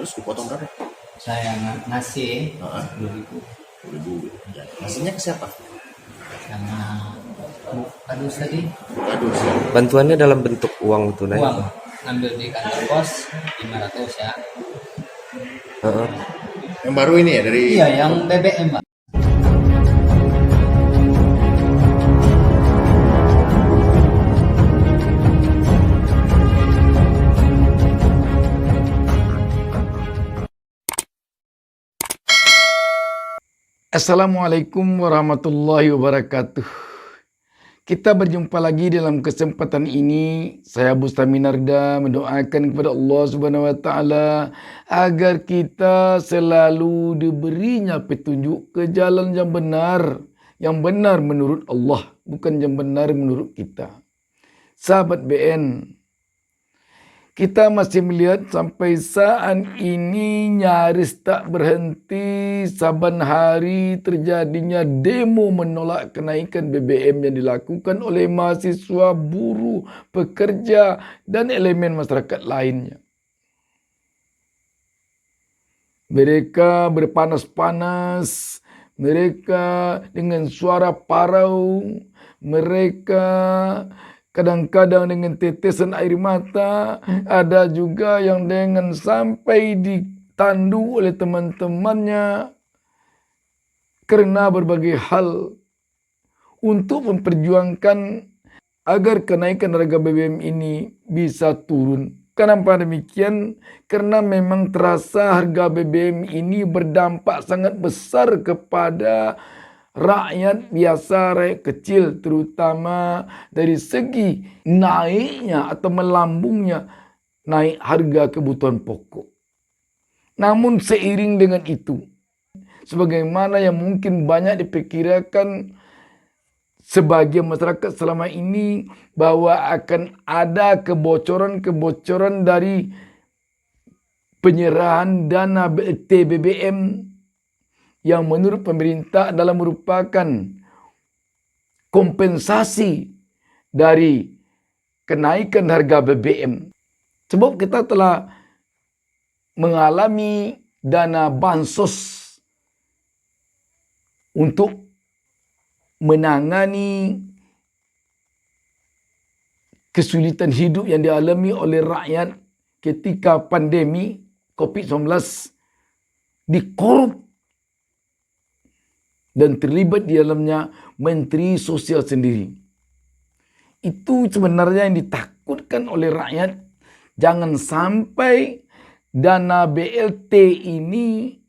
terus dipotong berapa? Saya ngasih 10.000. 10.000. Ya, ngasihnya ke siapa? Sama kadus tadi. Kadus. Bantuannya dalam bentuk uang tunai. Uang ngambil di kantor pos 500 ya. Yang baru ini ya dari? Iya, yang BBM, Pak. Assalamualaikum warahmatullahi wabarakatuh. Kita berjumpa lagi dalam kesempatan ini. Saya Bustami Narda mendoakan kepada Allah Subhanahu wa taala agar kita selalu diberinya petunjuk ke jalan yang benar menurut Allah, bukan yang benar menurut kita. Sahabat BN, kita masih melihat sampai saat ini nyaris tak berhenti saban hari terjadinya demo menolak kenaikan BBM yang dilakukan oleh mahasiswa, buruh, pekerja, dan elemen masyarakat lainnya. Mereka berpanas-panas, mereka dengan suara parau, mereka kadang-kadang dengan tetesan air mata, ada juga yang dengan sampai ditandu oleh teman-temannya karena berbagai hal untuk memperjuangkan agar kenaikan harga BBM ini bisa turun. Kenapa demikian? Karena memang terasa harga BBM ini berdampak sangat besar kepada rakyat biasa, rakyat kecil, terutama dari segi naiknya atau melambungnya naik harga kebutuhan pokok. Namun seiring dengan itu, sebagaimana yang mungkin banyak diperkirakan sebagian masyarakat selama ini bahwa akan ada kebocoran-kebocoran dari penyerahan dana BLT BBM yang menurut pemerintah adalah merupakan kompensasi dari kenaikan harga BBM. Sebab kita telah mengalami dana bansos untuk menangani kesulitan hidup yang dialami oleh rakyat ketika pandemi COVID-19 dikorup dan terlibat di dalamnya Menteri Sosial sendiri. Itu sebenarnya yang ditakutkan oleh rakyat. Jangan sampai dana BLT ini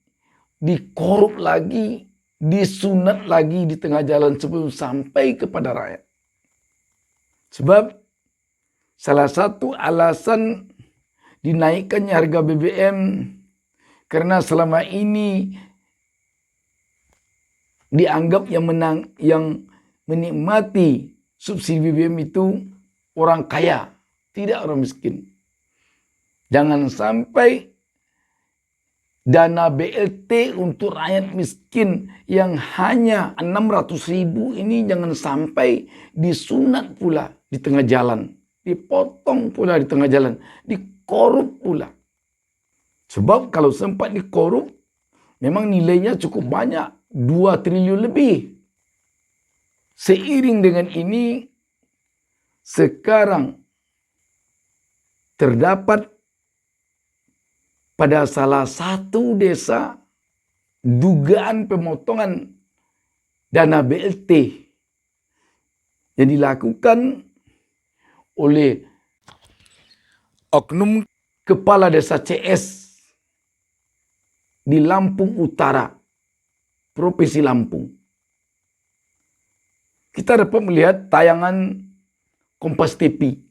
dikorup lagi, disunat lagi di tengah jalan sebelum sampai kepada rakyat. Sebab salah satu alasan dinaikkannya harga BBM karena selama ini dianggap yang menikmati subsidi BBM itu orang kaya, tidak orang miskin. Jangan sampai dana BLT untuk rakyat miskin yang hanya 600.000 ini jangan sampai disunat pula di tengah jalan, dipotong pula di tengah jalan, dikorup pula. Sebab kalau sempat dikorup, memang nilainya cukup banyak. 2 triliun lebih. Seiring dengan ini, sekarang terdapat pada salah satu desa dugaan pemotongan dana BLT yang dilakukan oleh oknum kepala desa CS di Lampung Utara, Provinsi Lampung. Kita dapat melihat tayangan Kompas TV.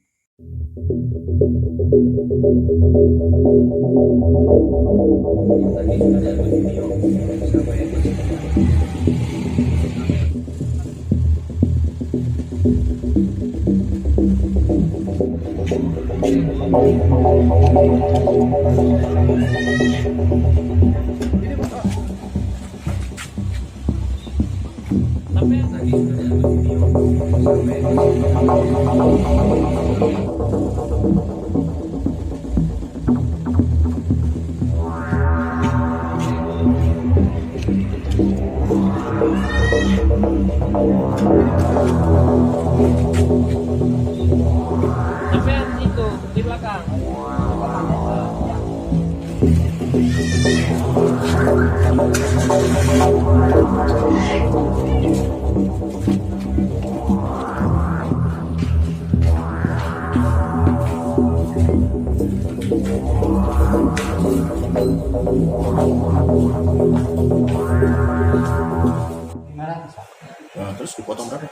500 Pak. Nah, terus dipotong berapa?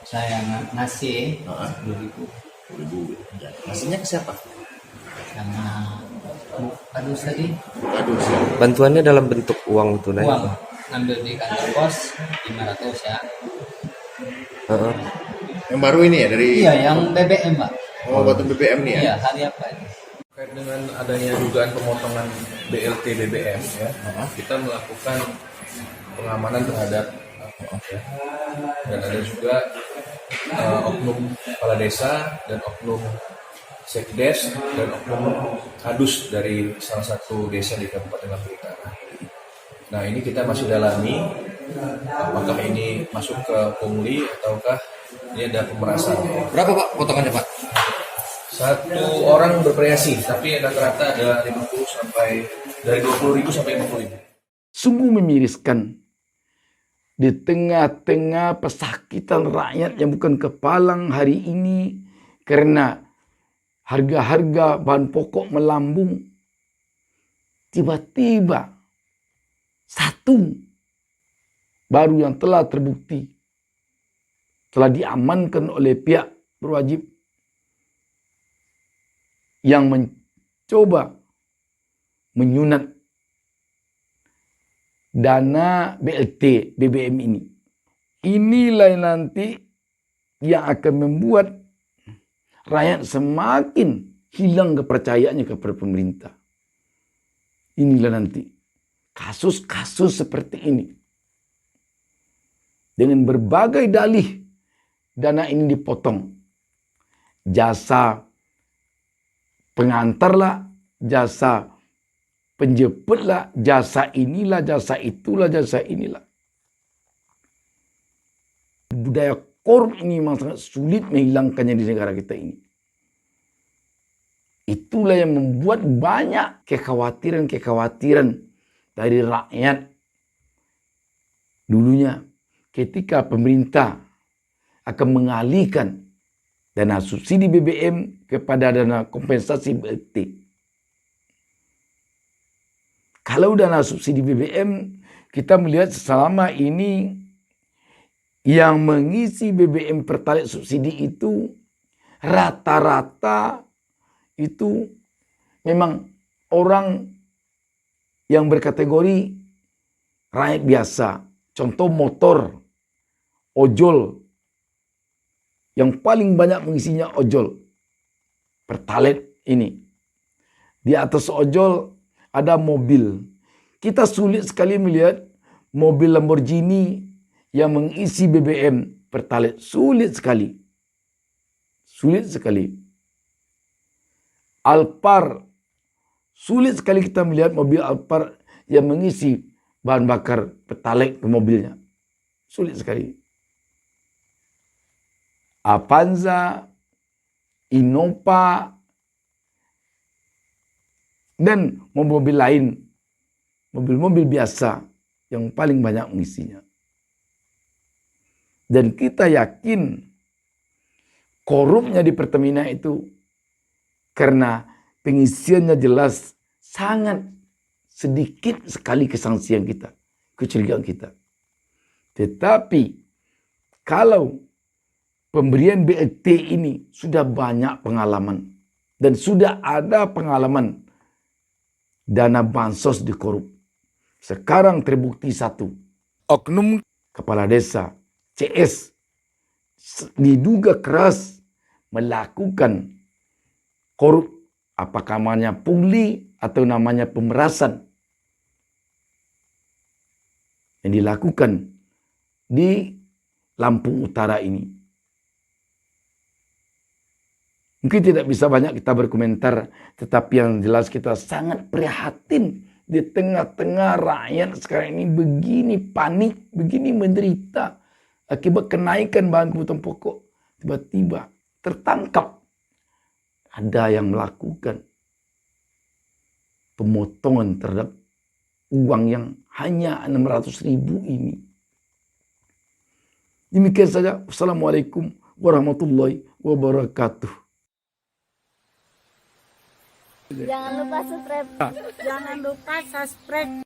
Saya ngasih Heeh. 10.000 10.000. Ya. Ngasihnya ke siapa? karena kardus tadi Aduh sih. Bantuannya dalam bentuk uang tunai. uang ngambil di kantor pos 500 ya. Heeh. Yang baru ini ya dari Iya, yang BBM Pak. Oh, batu BBM nih ya? Iya, hari apa itu? Terkait dengan adanya dugaan pemotongan BLT BBM ya, kita melakukan pengamanan terhadap ya, dan ada juga oknum kepala desa dan oknum sekdes dan oknum kadus dari salah satu desa di Kabupaten Lampung Utara. Nah, ini kita masih dalami apakah ini masuk ke pungli ataukah ini ada pemerasan. Berapa Pak potongannya Pak? Satu orang bervariasi, tapi rata-rata ada 50 sampai dari 20.000 sampai 50.000. Sungguh memiriskan. Di tengah-tengah pesakitan rakyat yang bukan kepalang hari ini karena harga-harga bahan pokok melambung. Tiba-tiba satu baru yang telah terbukti telah diamankan oleh pihak berwajib yang mencoba menyunat dana BLT BBM ini. Inilah yang nanti yang akan membuat rakyat semakin hilang kepercayaannya kepada pemerintah. Inilah nanti kasus-kasus seperti ini. Dengan berbagai dalih dana ini dipotong. Jasa pengantar lah, jasa penjemput lah, jasa inilah, jasa itulah, jasa inilah. Budaya korup ini memang sangat sulit menghilangkannya di negara kita ini. Itulah yang membuat banyak kekhawatiran-kekhawatiran dari rakyat. Dulunya ketika pemerintah akan mengalihkan dana subsidi BBM kepada dana kompensasi BLT. Kalau dana subsidi BBM, kita melihat selama ini yang mengisi BBM Pertalite subsidi itu rata-rata itu memang orang yang berkategori rakyat biasa. Contoh motor, ojol. Yang paling banyak mengisinya ojol. Pertalite ini. Di atas ojol ada mobil. Kita sulit sekali melihat mobil Lamborghini yang mengisi BBM Pertalite. Sulit sekali. Sulit sekali. Alphard. Sulit sekali kita melihat mobil Alphard yang mengisi bahan bakar Pertalite ke mobilnya. Sulit sekali. Avanza, Innova, dan mobil-mobil lain. Mobil-mobil biasa yang paling banyak mengisinya. Dan kita yakin korupnya di Pertamina itu karena pengisiannya jelas sangat sedikit sekali kesangsian kita, kecurigaan kita. Tetapi kalau pemberian BLT ini sudah banyak pengalaman dan sudah ada pengalaman dana bansos dikorup. Sekarang terbukti satu. Oknum kepala desa CS diduga keras melakukan korup. Apakah namanya pungli atau namanya pemerasan. Yang dilakukan di Lampung Utara ini. Mungkin tidak bisa banyak kita berkomentar, tetapi yang jelas kita sangat prihatin di tengah-tengah rakyat sekarang ini begini panik, begini menderita akibat kenaikan bahan kebutuhan pokok. Tiba-tiba tertangkap ada yang melakukan pemotongan terhadap uang yang hanya 600.000 ini. Demikian saja. Assalamualaikum warahmatullahi wabarakatuh. Jangan lupa subscribe. Jangan lupa subscribe.